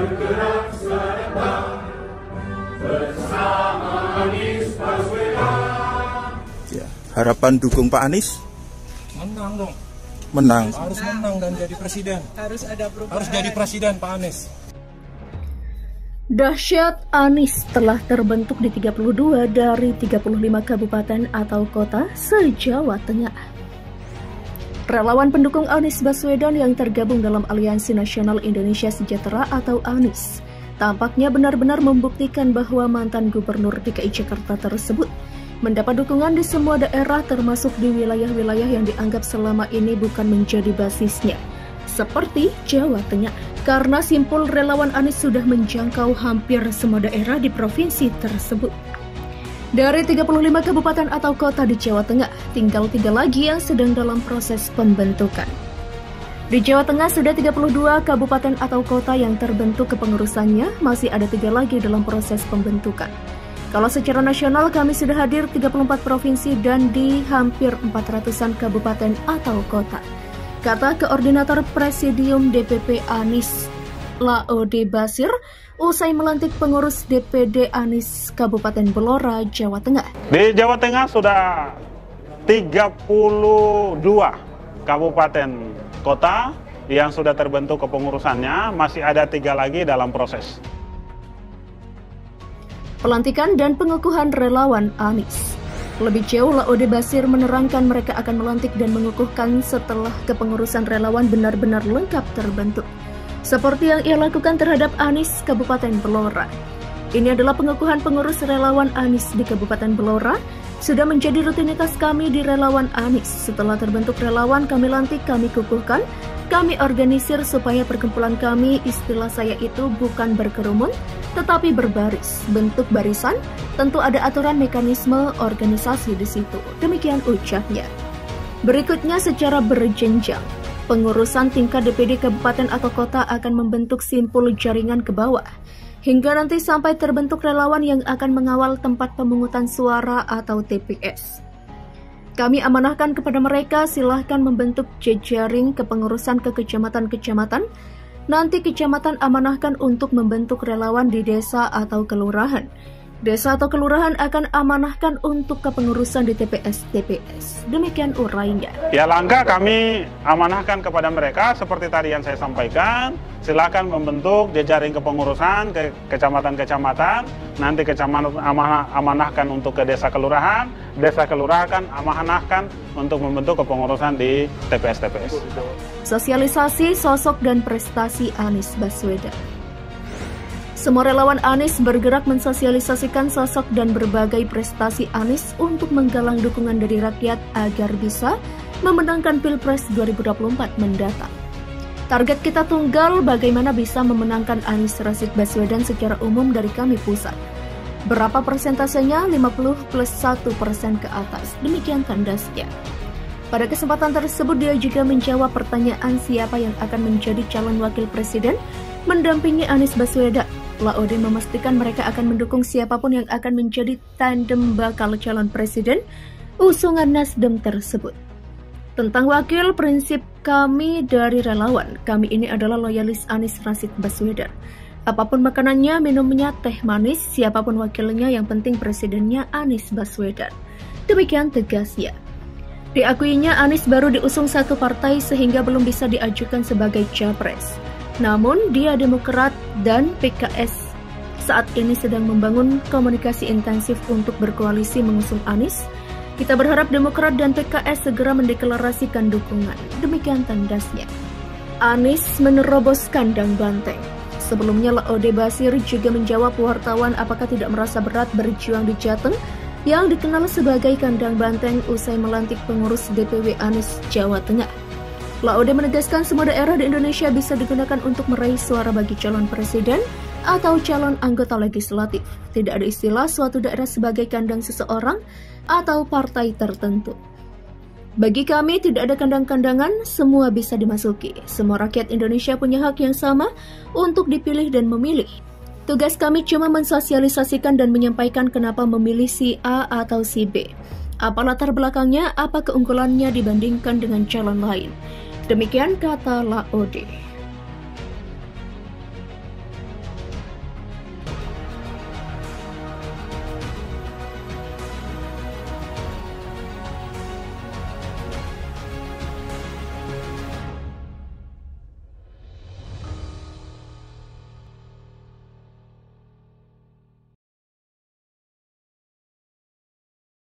bergerak serentak bersama Anies Baswedan. Ya, harapan dukung Pak Anies? Menang dong. Menang. Harus menang dan jadi presiden. Harus ada perubahan. Harus jadi presiden Pak Anies. Dahsyat Anies telah terbentuk di 32 dari 35 kabupaten atau kota se-Jawa Tengah. Relawan pendukung Anies Baswedan yang tergabung dalam Aliansi Nasional Indonesia Sejahtera atau ANIS tampaknya benar-benar membuktikan bahwa mantan Gubernur DKI Jakarta tersebut mendapat dukungan di semua daerah termasuk di wilayah-wilayah yang dianggap selama ini bukan menjadi basisnya, seperti Jawa Tengah. Karena simpul relawan Anies sudah menjangkau hampir semua daerah di provinsi tersebut. Dari 35 kabupaten atau kota di Jawa Tengah, tinggal 3 lagi yang sedang dalam proses pembentukan. Di Jawa Tengah sudah 32 kabupaten atau kota yang terbentuk kepengurusannya, masih ada 3 lagi dalam proses pembentukan. Kalau secara nasional kami sudah hadir 34 provinsi dan di hampir 400-an kabupaten atau kota, kata Koordinator Presidium DPP Anies Laode Basir usai melantik pengurus DPD Anies Kabupaten Blora, Jawa Tengah. Di Jawa Tengah sudah 32 kabupaten kota yang sudah terbentuk kepengurusannya, masih ada 3 lagi dalam proses. Pelantikan dan pengukuhan relawan Anies. Lebih jauh, Laode Basir menerangkan mereka akan melantik dan mengukuhkan setelah kepengurusan relawan benar-benar lengkap terbentuk. Seperti yang ia lakukan terhadap Anies Kabupaten Blora. Ini adalah pengukuhan pengurus relawan Anies di Kabupaten Blora. Sudah menjadi rutinitas kami di relawan Anies. Setelah terbentuk relawan, kami lantik, kami kukuhkan, kami organisir supaya perkumpulan kami, istilah saya itu bukan berkerumun, tetapi berbaris, bentuk barisan, tentu ada aturan mekanisme organisasi di situ. Demikian ucapnya. Berikutnya secara berjenjang, pengurusan tingkat DPD kabupaten atau kota akan membentuk simpul jaringan ke bawah, hingga nanti sampai terbentuk relawan yang akan mengawal tempat pemungutan suara atau TPS. Kami amanahkan kepada mereka, silahkan membentuk jejaring kepengurusan ke kecamatan-kecamatan. Nanti kecamatan amanahkan untuk membentuk relawan di desa atau kelurahan. Desa atau kelurahan akan amanahkan untuk kepengurusan di TPS-TPS. Demikian urainya. Ya, langkah kami amanahkan kepada mereka seperti tadi yang saya sampaikan. Silakan membentuk jejaring kepengurusan ke kecamatan-kecamatan. Nanti kecamatan amanahkan untuk ke desa kelurahan kan amanahkan untuk membentuk kepengurusan di TPS-TPS. Sosialisasi sosok dan prestasi Anies Baswedan. Semua relawan Anies bergerak mensosialisasikan sosok dan berbagai prestasi Anies untuk menggalang dukungan dari rakyat agar bisa memenangkan Pilpres 2024 mendatang. Target kita tunggal, bagaimana bisa memenangkan Anies Rashid Baswedan secara umum dari kami pusat. Berapa persentasenya? 50+1% ke atas. Demikian tandasnya. Pada kesempatan tersebut dia juga menjawab pertanyaan siapa yang akan menjadi calon wakil presiden mendampingi Anies Baswedan. Laode memastikan mereka akan mendukung siapapun yang akan menjadi tandem bakal calon presiden usungan Nasdem tersebut. Tentang wakil, prinsip kami dari relawan, kami ini adalah loyalis Anies Rashid Baswedan. Apapun makanannya, minumnya teh manis, siapapun wakilnya yang penting presidennya Anies Baswedan. Demikian tegasnya. Diakuinya Anies baru diusung satu partai sehingga belum bisa diajukan sebagai capres. Namun dia Demokrat dan PKS saat ini sedang membangun komunikasi intensif untuk berkoalisi mengusung Anies. Kita berharap Demokrat dan PKS segera mendeklarasikan dukungan. Demikian tandasnya. Anies menerobos kandang banteng. Sebelumnya Laode Basir juga menjawab wartawan apakah tidak merasa berat berjuang di Jateng yang dikenal sebagai kandang banteng usai melantik pengurus DPW Anies Jawa Tengah. Laode menegaskan semua daerah di Indonesia bisa digunakan untuk meraih suara bagi calon presiden atau calon anggota legislatif. Tidak ada istilah suatu daerah sebagai kandang seseorang atau partai tertentu. Bagi kami tidak ada kandang-kandangan, semua bisa dimasuki. Semua rakyat Indonesia punya hak yang sama untuk dipilih dan memilih. Tugas kami cuma mensosialisasikan dan menyampaikan kenapa memilih si A atau si B. Apa latar belakangnya, apa keunggulannya dibandingkan dengan calon lain. Demikian kata Laode.